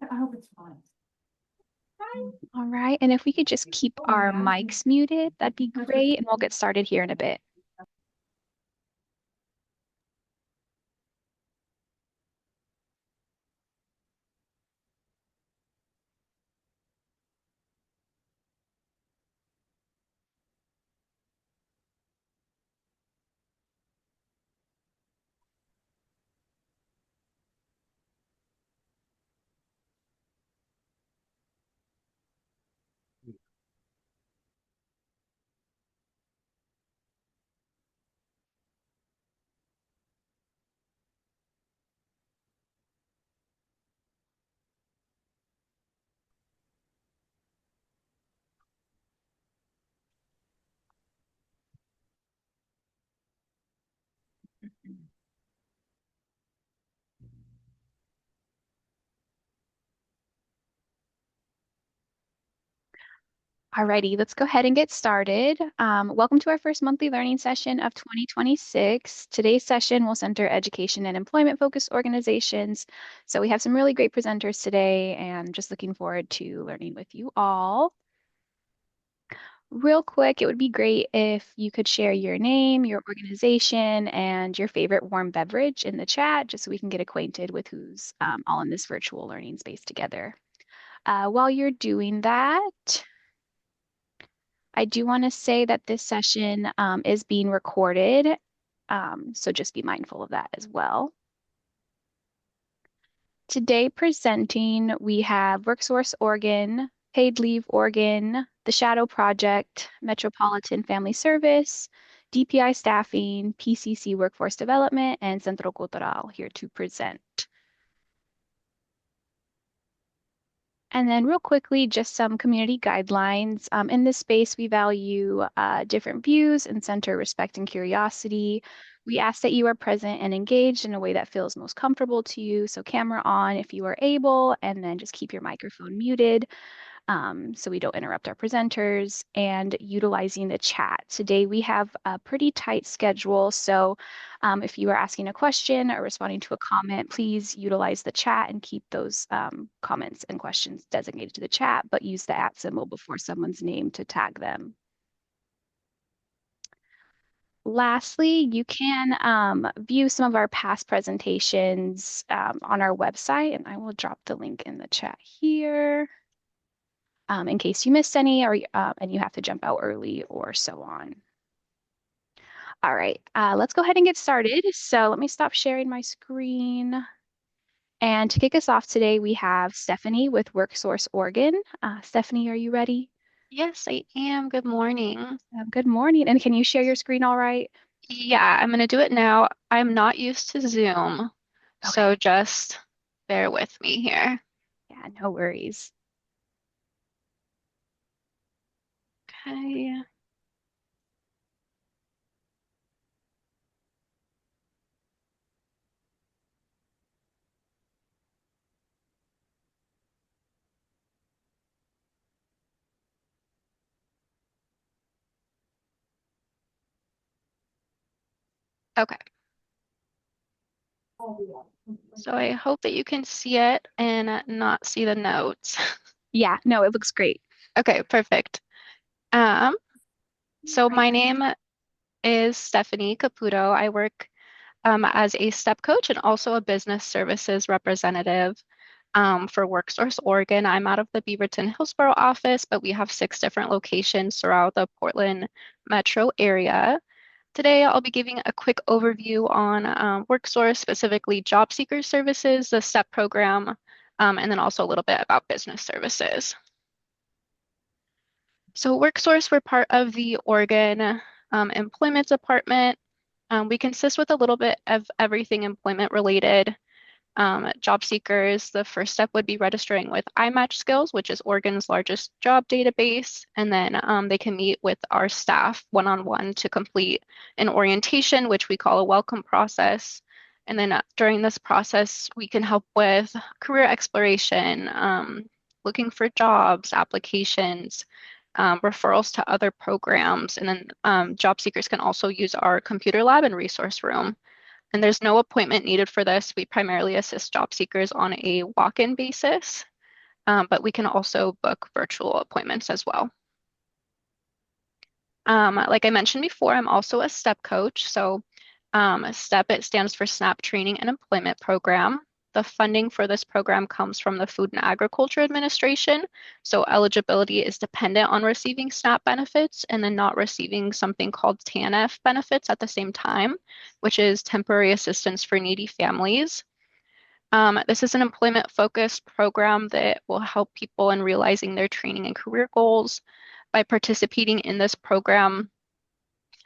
I hope it's fine. All right, and if we could just keep our mics muted, that'd be great, and we'll get started here in a bit. Alrighty, let's go ahead and get started. Welcome to our first monthly learning session of 2026. Today's session will center education and employment-focused organizations. So we have some really great presenters today, and just looking forward to learning with you all. Real quick, it would be great if you could share your name, your organization, and your favorite warm beverage in the chat, just so we can get acquainted with who's all in this virtual learning space together. While you're doing that, I do want to say that this session is being recorded, so just be mindful of that as well. Today presenting, we have WorkSource Oregon, Paid Leave Oregon, the Shadow Project, Metropolitan Family Service, DPI Staffing, PCC Workforce Development, and Centro Cultural here to present. And then real quickly, just some community guidelines. In this space, we value different views and center respect and curiosity. We ask that you are present and engaged in a way that feels most comfortable to you. So camera on if you are able, and then just keep your microphone muted so we don't interrupt our presenters, and utilizing the chat. Today we have a pretty tight schedule, so if you are asking a question or responding to a comment, please utilize the chat and keep those comments and questions designated to the chat, but use the @ symbol before someone's name to tag them. Lastly, you can view some of our past presentations on our website, and I will drop the link in the chat here. In case you missed any or and you have to jump out early or so on. All right, let's go ahead and get started. So let me stop sharing my screen. And to kick us off today, we have Stephanie with WorkSource Oregon. Stephanie, are you ready? Yes, I am. Good morning. Good morning. And can you share your screen all right? Yeah, I'm going to do it now. I'm not used to Zoom, Okay. so just bear with me here. Yeah, no worries. Okay. Okay. So I hope that you can see it and not see the notes. Yeah, no, it looks great. Okay, perfect. Um, so my name is Stephanie Caputo. I work as a step coach and also a business services representative for WorkSource Oregon. I'm out of the Beaverton Hillsborough office, but we have 6 different locations throughout the Portland metro area. Today, I'll be giving a quick overview on WorkSource, specifically job seeker services, the STEP program, and then also a little bit about business services. So WorkSource, we're part of the Oregon Employment Department. We consist with a little bit of everything employment related. Job seekers, the first step would be registering with iMatch Skills, which is Oregon's largest job database. And then they can meet with our staff one-on-one to complete an orientation, which we call a welcome process. And then during this process, we can help with career exploration, looking for jobs, applications, referrals to other programs. And then job seekers can also use our computer lab and resource room And there's no appointment needed for this. We primarily assist job seekers on a walk-in basis, but we can also book virtual appointments as well. Like I mentioned before, I'm also a STEP coach. So STEP, it stands for SNAP Training and Employment Program. The funding for this program comes from the Food and Agriculture Administration. So eligibility is dependent on receiving SNAP benefits and then not receiving something called TANF benefits at the same time, which is temporary assistance for needy families. This is an employment-focused program that will help people in realizing their training and career goals. By participating in this program,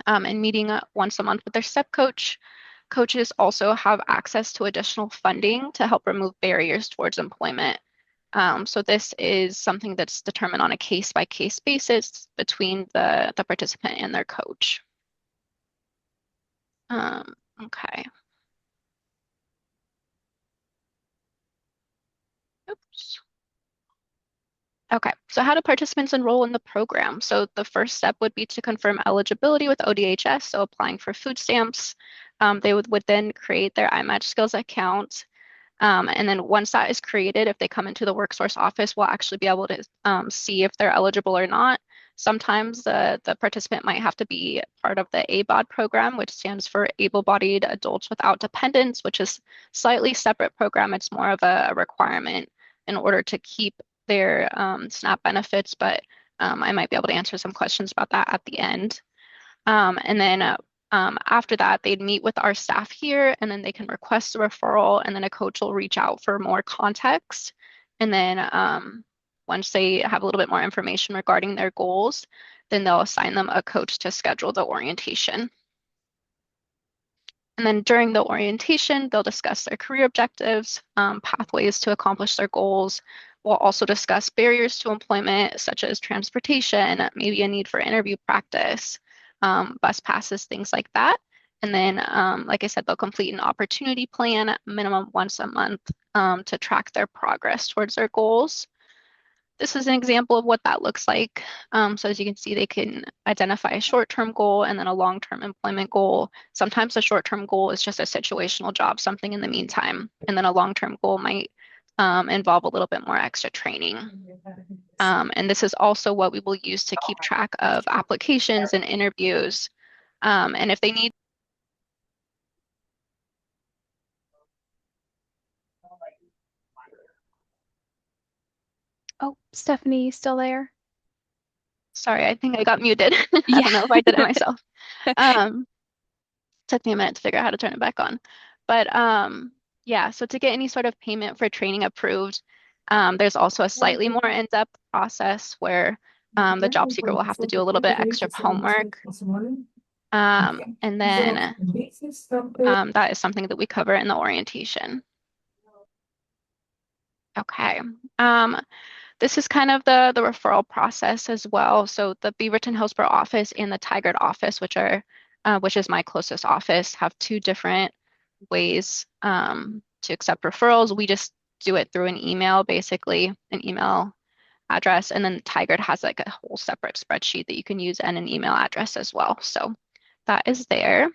and meeting once a month with their step coach. Coaches also have access to additional funding to help remove barriers towards employment. So this is something that's determined on a case-by-case basis between the participant and their coach. Okay. Oops. Okay, so how do participants enroll in the program? So the first step would be to confirm eligibility with ODHS, so applying for food stamps. They would then create their iMatch Skills account. And then once that is created, if they come into the WorkSource office, we'll actually be able to see if they're eligible or not. Sometimes the participant might have to be part of the ABOD program, which stands for Able-Bodied Adults Without Dependents, which is slightly separate program. It's more of a requirement in order to keep their SNAP benefits, but I might be able to answer some questions about that at the end. And then after that, they'd meet with our staff here, and then they can request a referral, and then a coach will reach out for more context. And then once they have a little bit more information regarding their goals, then they'll assign them a coach to schedule the orientation. And then during the orientation, they'll discuss their career objectives, pathways to accomplish their goals. We'll also discuss barriers to employment, such as transportation, maybe a need for interview practice, bus passes, things like that. And then, like I said, they'll complete an opportunity plan minimum once a month to track their progress towards their goals. This is an example of what that looks like. So as you can see, they can identify a short-term goal and then a long-term employment goal. Sometimes a short-term goal is just a situational job, something in the meantime, and then a long-term goal might involve a little bit more extra training. And this is also what we will use to keep track of applications and interviews. And if they need, Oh, Stephanie, you still there? sorry, I think I got muted. I Yeah. don't know if I did it myself. Um, Took me a minute to figure out how to turn it back on. But yeah, so to get any sort of payment for training approved, there's also a slightly more in-depth process where the job seeker will have to do a little bit extra homework. And then that is something that we cover in the orientation. Okay. This is kind of the referral process as well. So the Beaverton Hillsborough office and the Tigard office, which is my closest office, have two different ways to accept referrals. We just do it through an email, basically an email address, and then Tigard has like a whole separate spreadsheet that you can use and an email address as well. So that is there.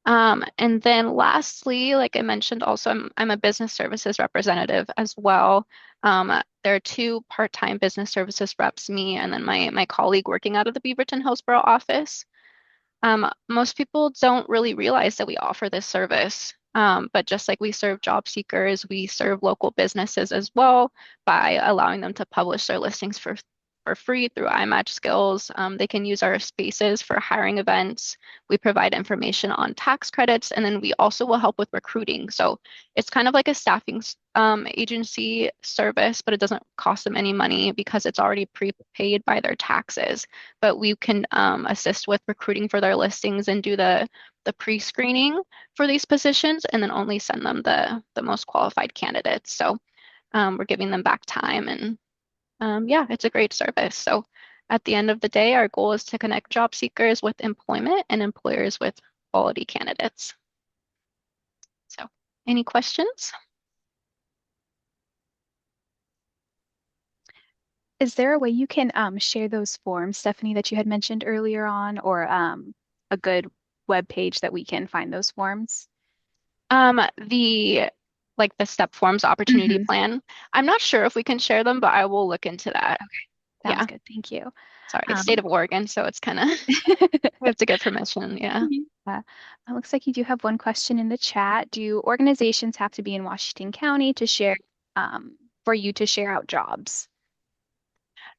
And then lastly, like I mentioned, also I'm a business services representative as well. There are two part-time business services reps, me and then my colleague working out of the Beaverton Hillsborough office. Most people don't really realize that we offer this service. But just like we serve job seekers, we serve local businesses as well by allowing them to publish their listings for free through iMatch Skills. They can use our spaces for hiring events. We provide information on tax credits, and then we also will help with recruiting. So it's kind of like a staffing agency service, but it doesn't cost them any money because it's already prepaid by their taxes. But we can assist with recruiting for their listings and do the pre-screening for these positions, and then only send them the most qualified candidates. So we're giving them back time, and yeah, it's a great service. So at the end of the day, our goal is to connect job seekers with employment and employers with quality candidates. So any questions? Is there a way you can share those forms, Stephanie, that you had mentioned earlier on, or a good web page that we can find those forms? The like the step forms opportunity Hmm. plan. I'm not sure if we can share them, but I will look into that. Sounds Yeah. good. Thank you. Sorry, it's state Um, of Oregon, so it's kind of we have to get permission. Yeah. yeah. It looks like you do have one question in the chat. Do organizations have to be in Washington County to share, for you to share out jobs?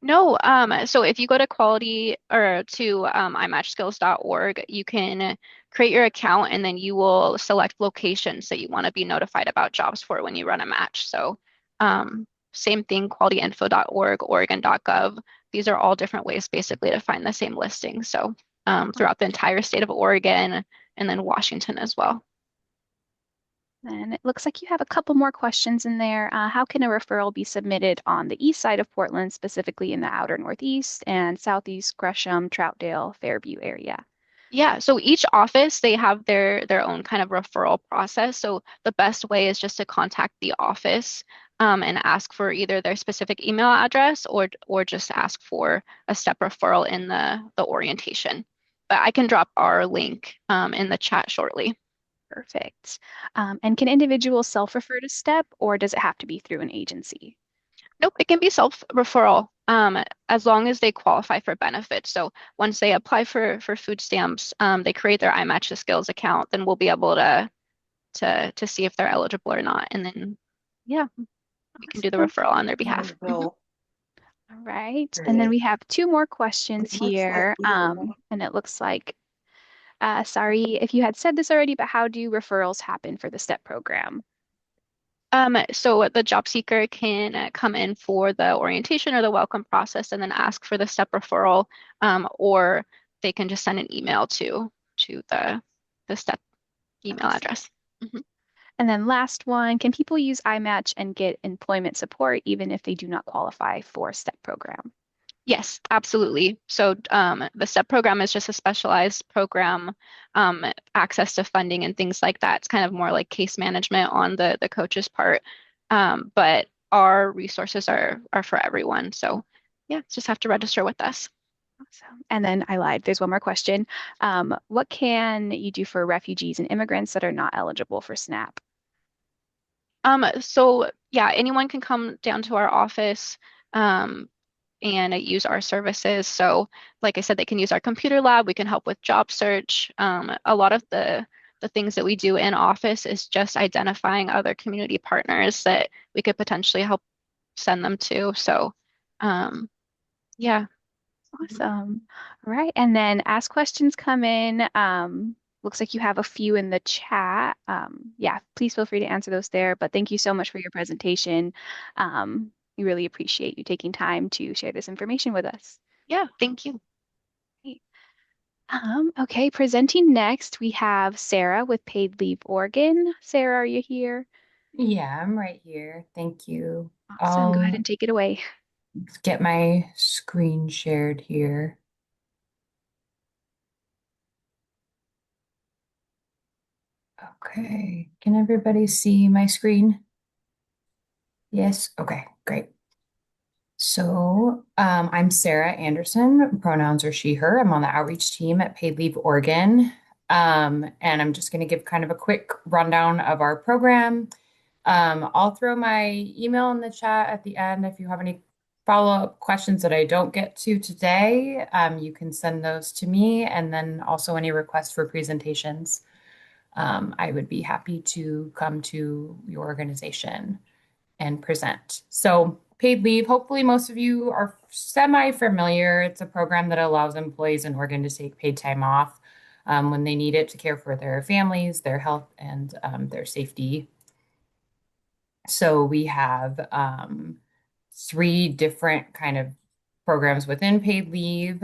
No, so if you go to quality or to imatchskills.org, you can create your account and then you will select locations that you want to be notified about jobs for when you run a match. So same thing, qualityinfo.org, oregon.gov. These are all different ways basically to find the same listing. So throughout the entire state of Oregon and then Washington as well. And it looks like you have a couple more questions in there. How can a referral be submitted on the east side of Portland, specifically in the outer northeast and southeast Gresham, Troutdale, Fairview area? Yeah, so each office they have their own kind of referral process. So the best way is just to contact the office and ask for either their specific email address or just ask for a step referral in the orientation. But I can drop our link in the chat shortly. Perfect. And can individuals self-refer to STEP, or does it have to be through an agency? Nope, it can be self-referral as long as they qualify for benefits. So once they apply for food stamps, they create their iMatch the Skills account, then we'll be able to see if they're eligible or not. And then yeah, we can do the Awesome. referral on their behalf. Mine will All right. And then create. we have two more questions It looks like here. either one. And it looks like, sorry if you had said this already, but how do referrals happen for the STEP program? So the job seeker can come in for the orientation or the welcome process and then ask for the step referral, or they can just send an email to the step email Awesome. address. Mhm. And then last one, can people use iMatch and get employment support even if they do not qualify for STEP program? Yes, absolutely. So the STEP program is just a specialized program, access to funding and things like that. It's kind of more like case management on the coach's part. But our resources are for everyone. So yeah, just have to register with us. Awesome. And then I lied. There's one more question. What can you do for refugees and immigrants that are not eligible for SNAP? So yeah, anyone can come down to our office. And use our services. So, like I said, they can use our computer lab. We can help with job search. A lot of the things that we do in office is just identifying other community partners that we could potentially help send them to. So, yeah. Awesome. All right. And then as questions come in, looks like you have a few in the chat. Yeah, please feel free to answer those there. But thank you so much for your presentation. We really appreciate you taking time to share this information with us. Yeah, thank you. Great. Okay, presenting next, we have Sarah with Paid Leave Oregon. Sarah, are you here? Yeah, I'm right here. Thank you. Awesome. Go ahead and I'll take it away. get my screen shared here. Okay. Can everybody see my screen? Yes. Okay, great. I'm Sarah Anderson. Pronouns are she, her. I'm on the outreach team at Paid Leave Oregon. And I'm just going to give kind of a quick rundown of our program. I'll throw my email in the chat at the end. If you have any follow-up questions that I don't get to today, you can send those to me. And then also any requests for presentations. I would be happy to come to your organization and present. So paid leave, hopefully most of you are semi-familiar. It's a program that allows employees in Oregon to take paid time off when they need it to care for their families, their health, and their safety. So we have three different kind of programs within paid leave.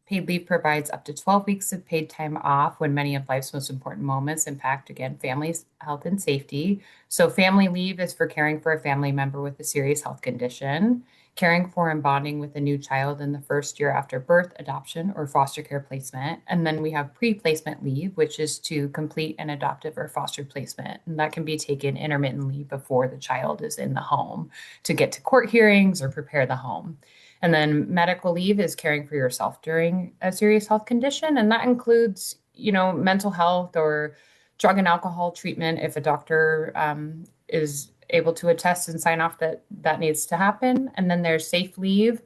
Paid leave provides up to 12 weeks of paid time off when many of life's most important moments impact, again, families, health, and safety. So family leave is for caring for a family member with a serious health condition, caring for and bonding with a new child in the first year after birth, adoption, or foster care placement. And then we have pre-placement leave, which is to complete an adoptive or foster placement. And that can be taken intermittently before the child is in the home to get to court hearings or prepare the home. And then medical leave is caring for yourself during a serious health condition. And that includes mental health or drug and alcohol treatment if a doctor is able to attest and sign off that that needs to happen. And then there's safe leave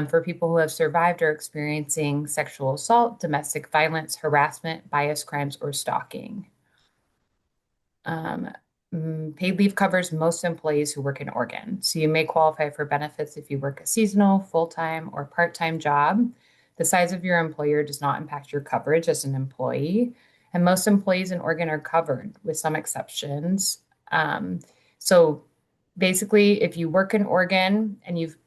for people who have survived or experiencing sexual assault, domestic violence, harassment, bias crimes, or stalking. Um, Paid leave covers most employees who work in Oregon. So you may qualify for benefits if you work a seasonal, full-time, or part-time job. The size of your employer does not impact your coverage as an employee. And most employees in Oregon are covered with some exceptions. Um, so basically, if you work in Oregon and you've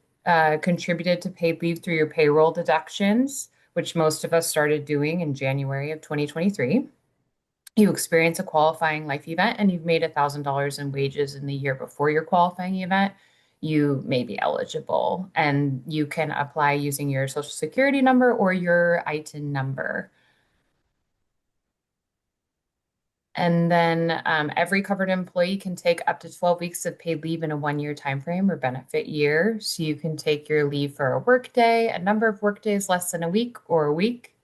contributed to paid leave through your payroll deductions, which most of us started doing in January of 2023, you experience a qualifying life event and you've made $1,000 in wages in the year before your qualifying event, you may be eligible. And you can apply using your social security number or your ITIN number. And then every covered employee can take up to 12 weeks of paid leave in a 1 year time frame or benefit year. So you can take your leave for a work day, a number of work days less than a week, or a week.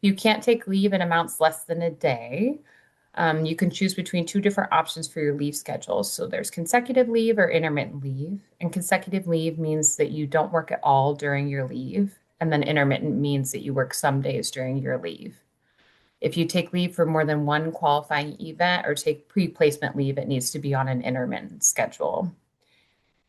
You can't take leave in amounts less than a day. You can choose between two different options for your leave schedules. So there's consecutive leave or intermittent leave. And consecutive leave means that you don't work at all during your leave. And then intermittent means that you work some days during your leave. If you take leave for more than one qualifying event or take pre-placement leave, it needs to be on an intermittent schedule.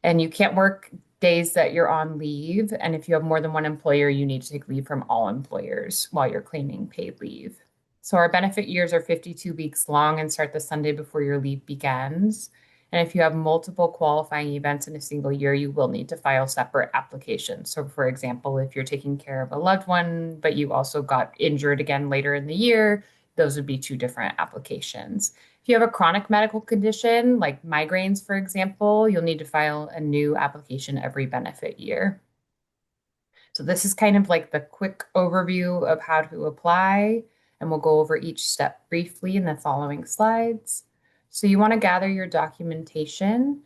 And you can't work days that you're on leave. And if you have more than one employer, you need to take leave from all employers while you're claiming paid leave. So our benefit years are 52 weeks long and start the Sunday before your leave begins. And if you have multiple qualifying events in a single year, you will need to file separate applications. So, for example, if you're taking care of a loved one, but you also got injured again later in the year, those would be two different applications. If you have a chronic medical condition, like migraines, for example, you'll need to file a new application every benefit year. So this is kind of like the quick overview of how to apply, and we'll go over each step briefly in the following slides. So you want to gather your documentation.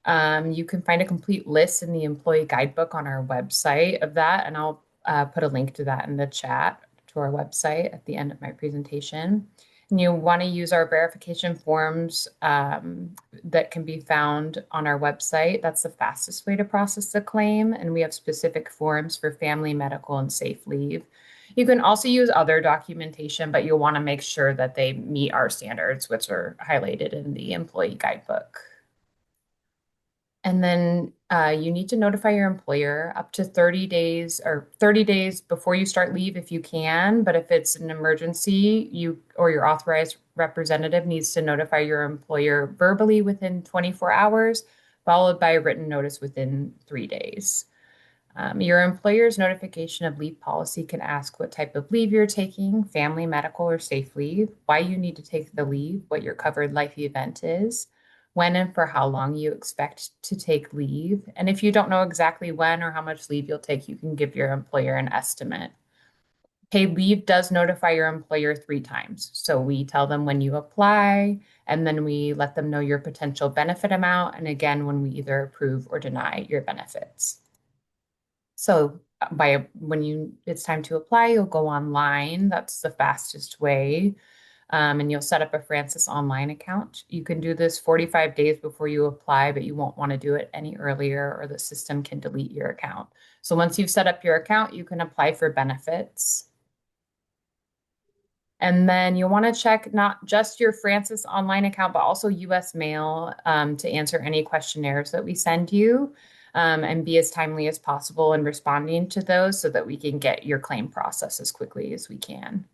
You can find a complete list in the employee guidebook on our website of that, and I'll put a link to that in the chat to our website at the end of my presentation. And you want to use our verification forms that can be found on our website. That's the fastest way to process the claim, and we have specific forms for family, medical, and safe leave. You can also use other documentation, but you'll want to make sure that they meet our standards, which are highlighted in the employee guidebook. And then you need to notify your employer up to 30 days or 30 days before you start leave if you can. But if it's an emergency, you or your authorized representative needs to notify your employer verbally within 24 hours, followed by a written notice within 3 days. Your employer's notification of leave policy can ask what type of leave you're taking, family, medical, or safe leave, why you need to take the leave, what your covered life event is, when and for how long you expect to take leave. And if you don't know exactly when or how much leave you'll take, you can give your employer an estimate. Paid leave does notify your employer 3 times. So we tell them when you apply, and then we let them know your potential benefit amount, and again, when we either approve or deny your benefits. So when it's time to apply, you'll go online. That's the fastest way. And you'll set up a Francis online account. You can do this 45 days before you apply, but you won't want to do it any earlier or the system can delete your account. So once you've set up your account, you can apply for benefits. And then you'll want to check not just your Francis online account, but also US Mail to answer any questionnaires that we send you and be as timely as possible in responding to those so that we can get your claim process as quickly as we can.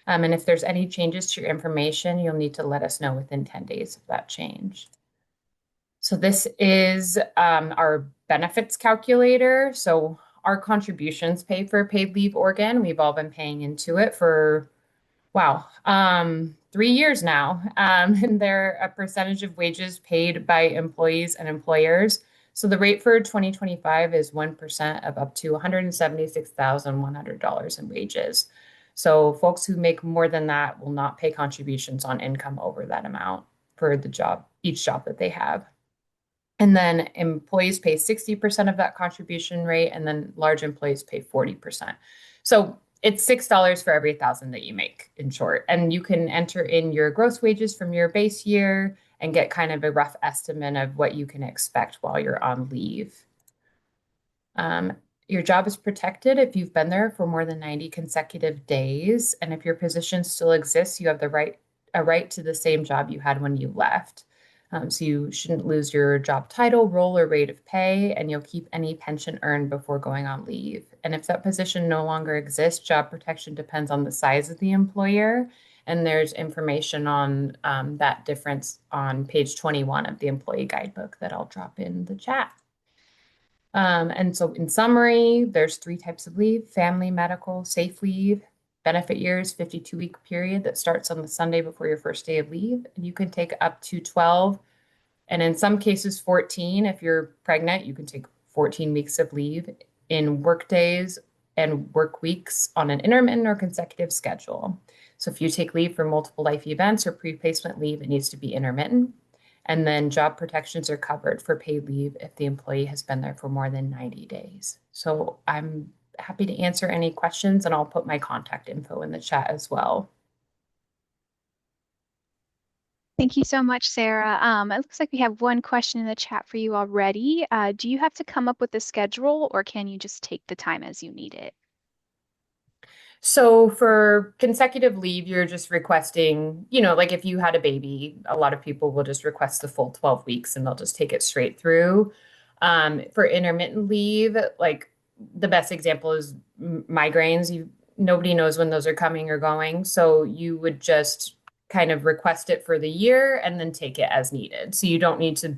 And if there's any changes to your information, you'll need to let us know within 10 days of that change. So this is our benefits calculator. So our contributions pay for paid leave Oregon. We've all been paying into it for, wow, 3 years now. And they're a percentage of wages paid by employees and employers. So the rate for 2025 is 1% of up to $176,100 in wages. So folks who make more than that will not pay contributions on income over that amount for each job that they have. And then employees pay 60% of that contribution rate, and then large employees pay 40%. So It's $6 for every 1,000 that you make, in short. And you can enter in your gross wages from your base year and get kind of a rough estimate of what you can expect while you're on leave. Um, your job is protected if you've been there for more than 90 consecutive days. And if your position still exists, you have a right to the same job you had when you left. So you shouldn't lose your job title, role, or rate of pay, and you'll keep any pension earned before going on leave. And if that position no longer exists, job protection depends on the size of the employer. And there's information on that difference on page 21 of the employee guidebook that I'll drop in the chat. And so in summary, there's three types of leave: family, medical, safe leave. Benefit years, 52-week period that starts on the Sunday before your first day of leave. And you can take up to 12, and in some cases 14. If you're pregnant, you can take 14 weeks of leave in work days and work weeks on an intermittent or consecutive schedule. So if you take leave for multiple life events or pre-placement leave, it needs to be intermittent. And then job protections are covered for paid leave if the employee has been there for more than 90 days. So I'm happy to answer any questions, and I'll put my contact info in the chat as well. Thank you so much, Sarah. It looks like we have one question in the chat for you already. Do you have to come up with a schedule, or can you just take the time as you need it? So for consecutive leave, you're just requesting, like if you had a baby, a lot of people will just request the full 12 weeks and they'll just take it straight through. For intermittent leave, like the best example is migraines. Nobody knows when those are coming or going. So you would just kind of request it for the year and then take it as needed. So you don't need to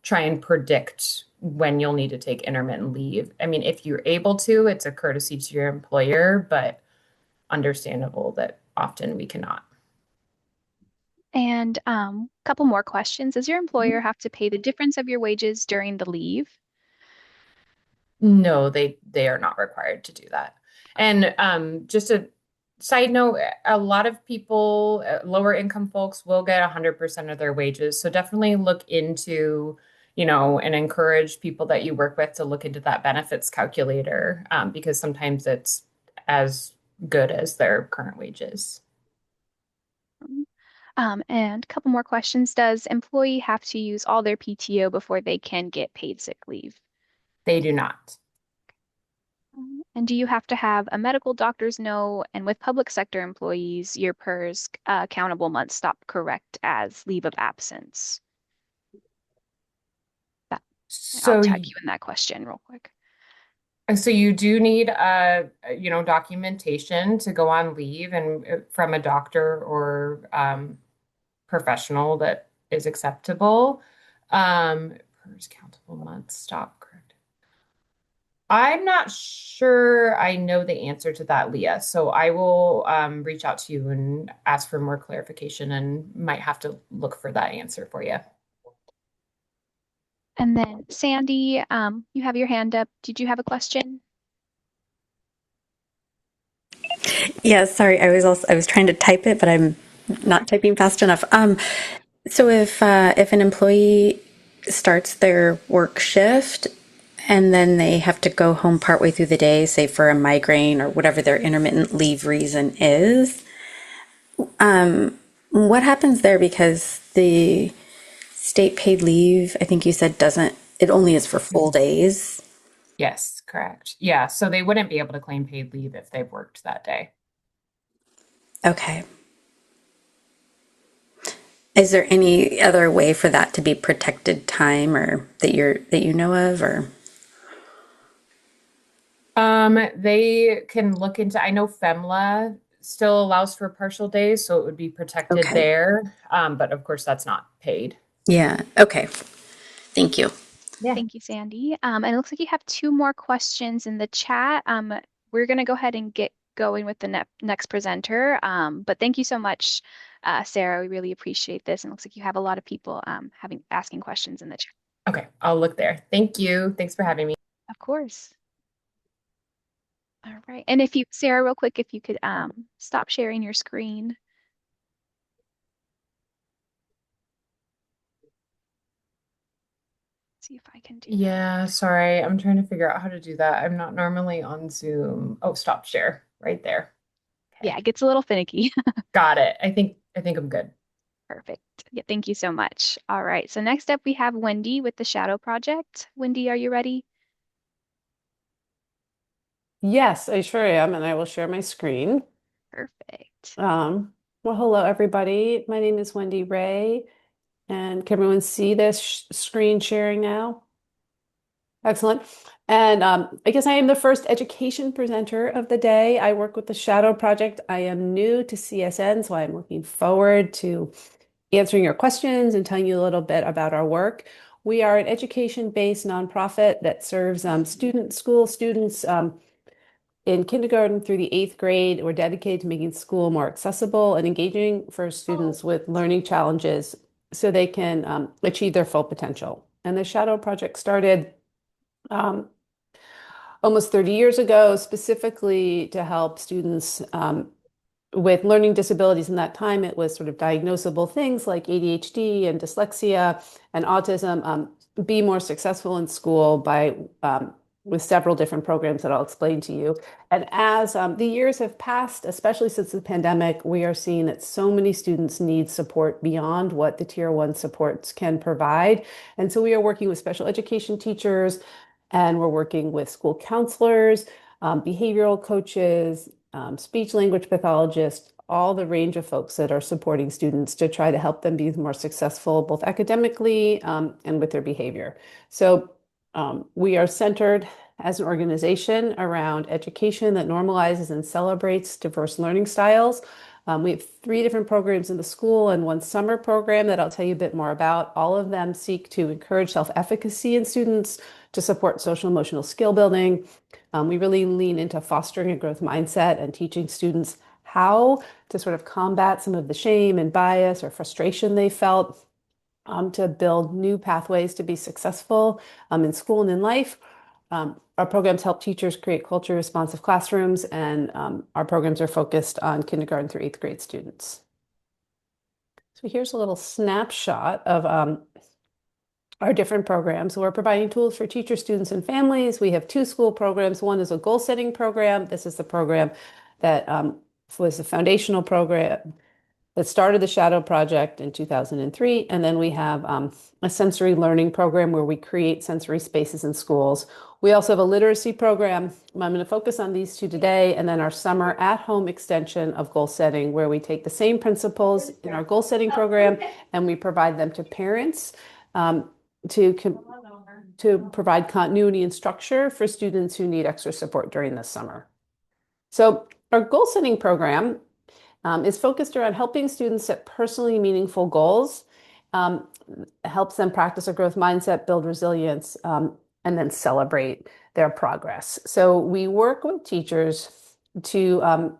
try and predict when you'll need to take intermittent leave. I mean, if you're able to, it's a courtesy to your employer, but understandable that often we cannot. And a couple more questions. Does your employer have to pay the difference of your wages during the leave? No, they are not required to do that. And just a side note, a lot of people, lower income folks, will get 100% of their wages. So definitely look into, and encourage people that you work with to look into that benefits calculator, because sometimes it's as good as their current wages. And a couple more questions. Does employee have to use all their PTO before they can get paid sick leave? They do not. And do you have to have a medical doctor's note? And with public sector employees, your PERS countable months stop correct as leave of absence? That, I'll So tag you in that question real quick. So you do need documentation to go on leave, and from a doctor or professional that is acceptable. Per countable months, stop, correct. I'm not sure I know the answer to that, Leah. So I will reach out to you and ask for more clarification, and might have to look for that answer for you. And then Sandy, you have your hand up. Did you have a question? Yeah, sorry. I was trying to type it, but I'm not typing fast enough. So if an employee starts their work shift and then they have to go home partway through the day, say for a migraine or whatever their intermittent leave reason is, what happens there? Because the state paid leave, I think you said doesn't, it only is for full days. Yes, correct. Yeah, so they wouldn't be able to claim paid leave if they've worked that day. Okay. Is there any other way for that to be protected time or that you know of or? They can look into, I know FEMLA still allows for partial days, so it would be protected Okay. there. But of course, that's not paid. Yeah. Okay. Thank you. Yeah. Thank you, Sandy. And it looks like you have two more questions in the chat. We're going to go ahead and get going with the next presenter. But thank you so much, Sarah. We really appreciate this. And it looks like you have a lot of people asking questions in the chat. Okay, I'll look there. Thank you. Thanks for having me. Of course. All right. And if you, Sarah, real quick, if you could stop sharing your screen. See if I can do that. Yeah, sorry. I'm trying to figure out how to do that. I'm not normally on Zoom. Oh, stop share. right there. Yeah, Okay. it gets a little finicky. Got it. I think I'm good. Perfect. Yeah, thank you so much. All right, so next up we have Wendy with the Shadow Project. Wendy, are you ready? Yes, I sure am, and I will share my screen. Perfect. Um, well, hello, everybody. My name is Wendy Ray, and can everyone see this screen sharing now? Excellent. And I guess I am the first education presenter of the day. I work with the Shadow Project. I am new to CSN, so I'm looking forward to answering your questions and telling you a little bit about our work. We are an education-based nonprofit that serves school students in kindergarten through the eighth grade. We're dedicated to making school more accessible and engaging for students with learning challenges so they can achieve their full potential. And the Shadow Project started um, almost 30 years ago, specifically to help students with learning disabilities. In that time, it was sort of diagnosable things like ADHD and dyslexia and autism be more successful in school by with several different programs that I'll explain to you. And as the years have passed, especially since the pandemic, we are seeing that so many students need support beyond what the Tier 1 supports can provide. And so we are working with special education teachers, and we're working with school counselors, behavioral coaches, speech language pathologists, all the range of folks that are supporting students to try to help them be more successful, both academically and with their behavior. So we are centered as an organization around education that normalizes and celebrates diverse learning styles. We have 3 different programs in the school and 1 summer program that I'll tell you a bit more about. All of them seek to encourage self-efficacy in students, to support social emotional skill building. We really lean into fostering a growth mindset and teaching students how to sort of combat some of the shame and bias or frustration they felt, to build new pathways to be successful in school and in life. Our programs help teachers create culture responsive classrooms, and our programs are focused on kindergarten through eighth grade students. So here's a little snapshot of our different programs. So we're providing tools for teachers, students, and families. We have 2 school programs. One is a goal setting program. This is the program that was the foundational program that started the Shadow Project in 2003. And then we have a sensory learning program where we create sensory spaces in schools. We also have a literacy program. I'm going to focus on these 2 today, and then our summer at-home extension of goal setting, where we take the same principles in our goal setting program and we provide them to parents um, to provide continuity and structure for students who need extra support during the summer. So our goal setting program is focused around helping students set personally meaningful goals, um, helps them practice a growth mindset, build resilience, and then celebrate their progress. So we work with teachers to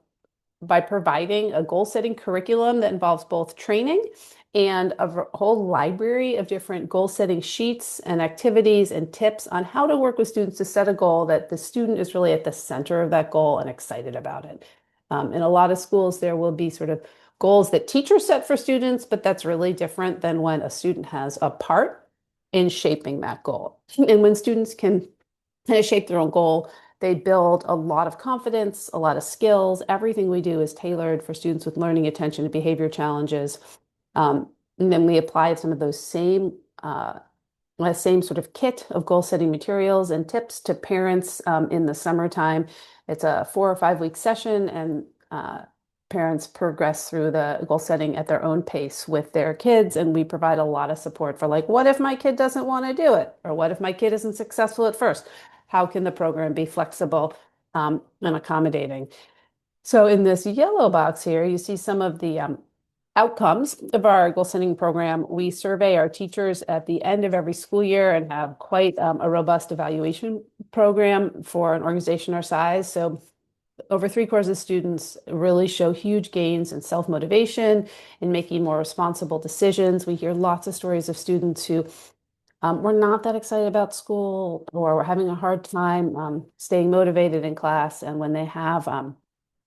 by providing a goal setting curriculum that involves both training and a whole library of different goal setting sheets and activities and tips on how to work with students to set a goal that the student is really at the center of that goal and excited about it. In a lot of schools, there will be sort of goals that teachers set for students, but that's really different than when a student has a part in shaping that goal. And when students can kind of shape their own goal, they build a lot of confidence, a lot of skills. Everything we do is tailored for students with learning, attention, and behavior challenges. And then we apply some of those same sort of kit of goal setting materials and tips to parents in the summertime. It's a 4 or 5 week session, and parents progress through the goal setting at their own pace with their kids. And we provide a lot of support for, like, what if my kid doesn't want to do it? Or what if my kid isn't successful at first? How can the program be flexible and accommodating? So in this yellow box here, you see some of the outcomes of our goal setting program. We survey our teachers at the end of every school year and have quite a robust evaluation program for an organization our size. So over 3/4 of students really show huge gains in self-motivation, in making more responsible decisions. We hear lots of stories of students who were not that excited about school or were having a hard time staying motivated in class. And when they have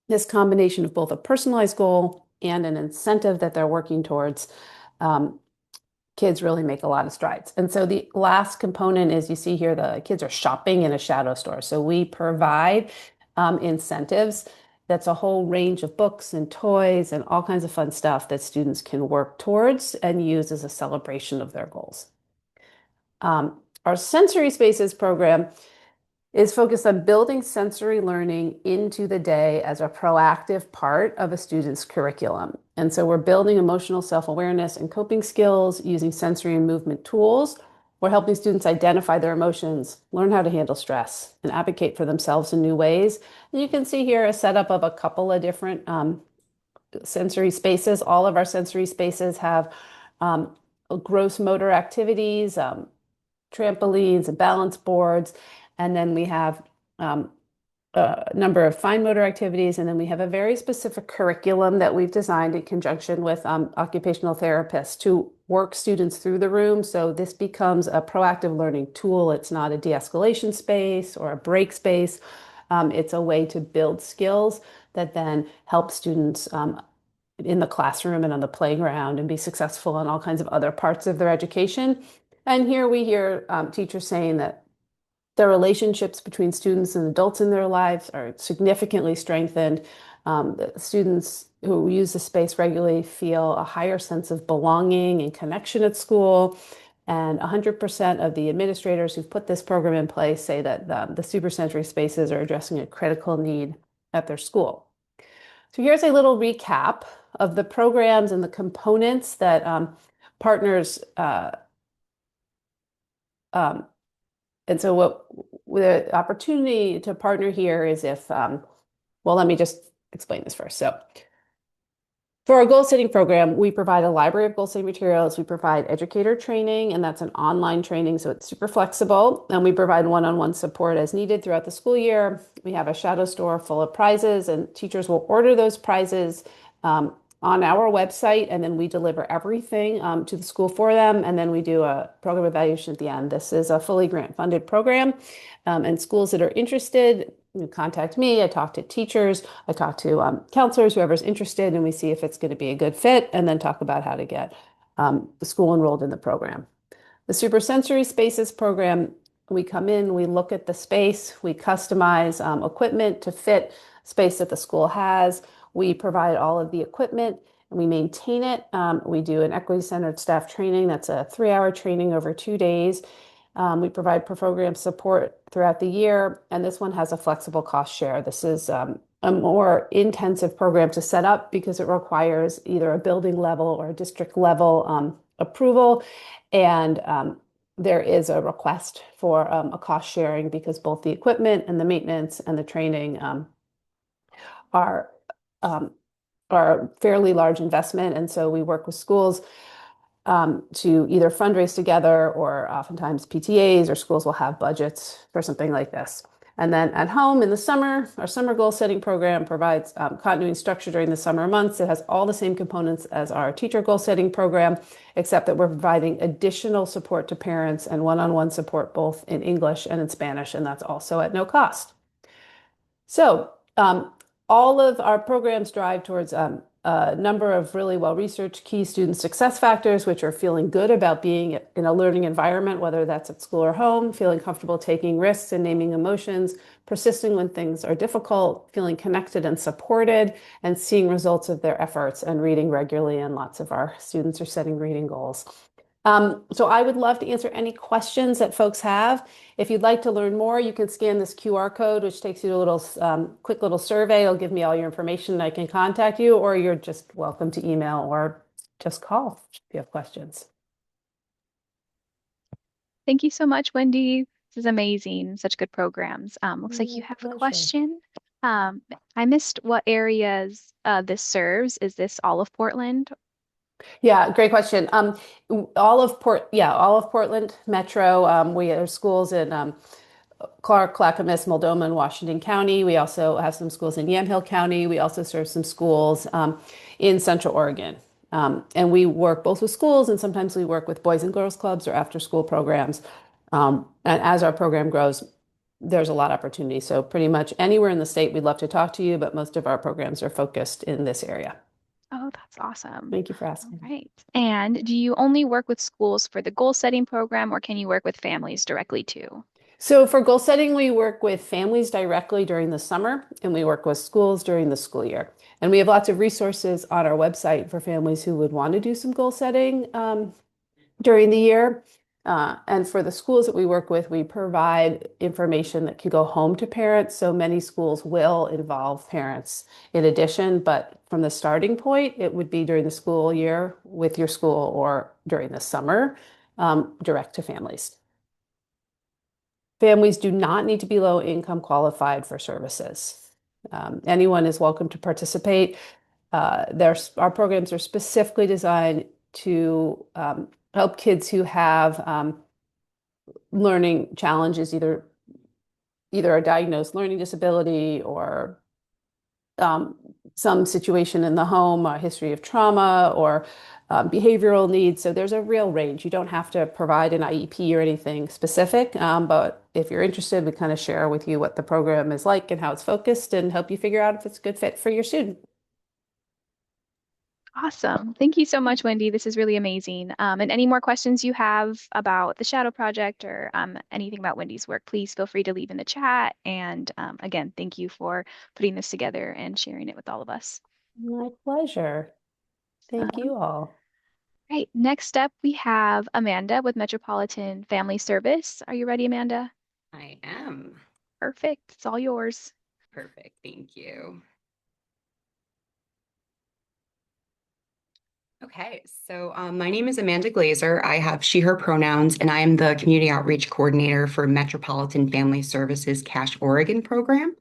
this combination of both a personalized goal and an incentive that they're working towards, kids really make a lot of strides. And so the last component is, you see here, the kids are shopping in a shadow store. So we provide incentives that's a whole range of books and toys and all kinds of fun stuff that students can work towards and use as a celebration of their goals. Our sensory spaces program is focused on building sensory learning into the day as a proactive part of a student's curriculum. And so we're building emotional self-awareness and coping skills using sensory and movement tools. We're helping students identify their emotions, learn how to handle stress, and advocate for themselves in new ways. And you can see here a setup of a couple of different sensory spaces. All of our sensory spaces have gross motor activities, trampolines and balance boards. And then we have a number of fine motor activities. And then we have a very specific curriculum that we've designed in conjunction with occupational therapists to work students through the room. So this becomes a proactive learning tool. It's not a de-escalation space or a break space. It's a way to build skills that then help students in the classroom and on the playground and be successful in all kinds of other parts of their education. And here we hear teachers saying that the relationships between students and adults in their lives are significantly strengthened. The students who use the space regularly feel a higher sense of belonging and connection at school. And 100% of the administrators who've put this program in place say that the supersensory spaces are addressing a critical need at their school. So here's a little recap of the programs and the components that partners and so what the opportunity to partner here is if, well, let me just explain this first. So for our goal setting program, we provide a library of goal setting materials. We provide educator training, and that's an online training, so it's super flexible. And we provide one-on-one support as needed throughout the school year. We have a shadow store full of prizes, and teachers will order those prizes on our website, and then we deliver everything to the school for them, and then we do a program evaluation at the end. This is a fully grant-funded program, and schools that are interested, you contact me. I talk to teachers, I talk to counselors, whoever's interested, and we see if it's going to be a good fit, and then talk about how to get the school enrolled in the program. The Supersensory Spaces program, we come in, we look at the space, we customize equipment to fit space that the school has. We provide all of the equipment and we maintain it. We do an equity-centered staff training. That's a 3-hour training over 2 days. We provide program support throughout the year, and this one has a flexible cost share. This is a more intensive program to set up because it requires either a building level or a district level approval. And there is a request for a cost sharing because both the equipment and the maintenance and the training are a fairly large investment. And so we work with schools to either fundraise together, or oftentimes PTAs or schools will have budgets for something like this. And then at home in the summer, our summer goal setting program provides continuity and structure during the summer months. It has all the same components as our teacher goal setting program, except that we're providing additional support to parents and one-on-one support both in English and in Spanish, and that's also at no cost. So all of our programs drive towards a number of really well-researched key student success factors, which are feeling good about being in a learning environment, whether that's at school or home, feeling comfortable taking risks and naming emotions, persisting when things are difficult, feeling connected and supported, and seeing results of their efforts, and reading regularly. And lots of our students are setting reading goals. So I would love to answer any questions that folks have. If you'd like to learn more, you can scan this QR code, which takes you to a little quick little survey. It'll give me all your information and I can contact you, or you're just welcome to email or just call if you have questions. Thank you so much, Wendy. This is amazing. Such good programs. Looks like you My have a pleasure. question. I missed what areas this serves. Is this all of Portland? Yeah, great question. All of Portland Metro. We have schools in Clark, Clackamas, Multnomah, and Washington County. We also have some schools in Yamhill County. We also serve some schools in Central Oregon. And we work both with schools, and sometimes we work with boys and girls clubs or after school programs. And as our program grows, there's a lot of opportunity. So pretty much anywhere in the state, we'd love to talk to you, but most of our programs are focused in this area. Oh, that's awesome. Thank you for All asking. right. And do you only work with schools for the goal setting program, or can you work with families directly too? So for goal setting, we work with families directly during the summer, and we work with schools during the school year. And we have lots of resources on our website for families who would want to do some goal setting during the year. And for the schools that we work with, we provide information that can go home to parents. So many schools will involve parents in addition, but from the starting point, it would be during the school year with your school or during the summer, direct to families. Families do not need to be low income qualified for services. Anyone is welcome to participate. Our programs are specifically designed to help kids who have learning challenges, either a diagnosed learning disability or some situation in the home, a history of trauma or behavioral needs. So there's a real range. You don't have to provide an IEP or anything specific, but if you're interested, we kind of share with you what the program is like and how it's focused and help you figure out if it's a good fit for your student. Awesome. Thank you so much, Wendy. This is really amazing. And any more questions you have about the Shadow Project or anything about Wendy's work, please feel free to leave in the chat. And again, thank you for putting this together and sharing it with all of us. My pleasure. Thank you all. Right. Next up, we have Amanda with Metropolitan Family Service. Are you ready, Amanda? I am. Perfect. It's all yours. Perfect. Thank you. Okay, so my name is Amanda Glazer. I have she, her pronouns, and I am the Community Outreach Coordinator for Metropolitan Family Services Cache Oregon program.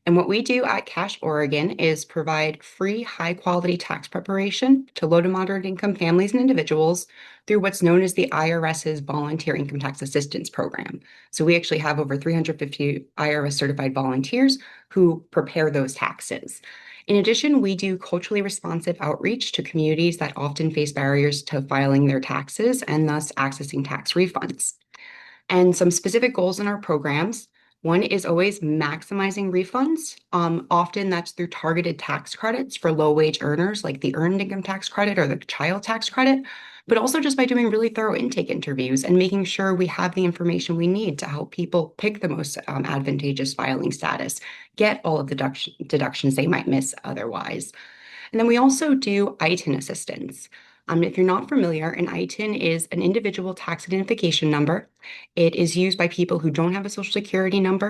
And what we do at Cache Oregon is provide free, high-quality tax preparation to low to moderate income families and individuals through what's known as the IRS's Volunteer Income Tax Assistance Program. So we actually have over 350 IRS-certified volunteers who prepare those taxes. In addition, we do culturally responsive outreach to communities that often face barriers to filing their taxes and thus accessing tax refunds. And some specific goals in our programs. One is always maximizing refunds. Often that's through targeted tax credits for low wage earners, like the earned income tax credit or the child tax credit, but also just by doing really thorough intake interviews and making sure we have the information we need to help people pick the most advantageous filing status, get all of the deductions they might miss otherwise. And then we also do ITIN assistance. If you're not familiar, an ITIN is an individual tax identification number. It is used by people who don't have a social security number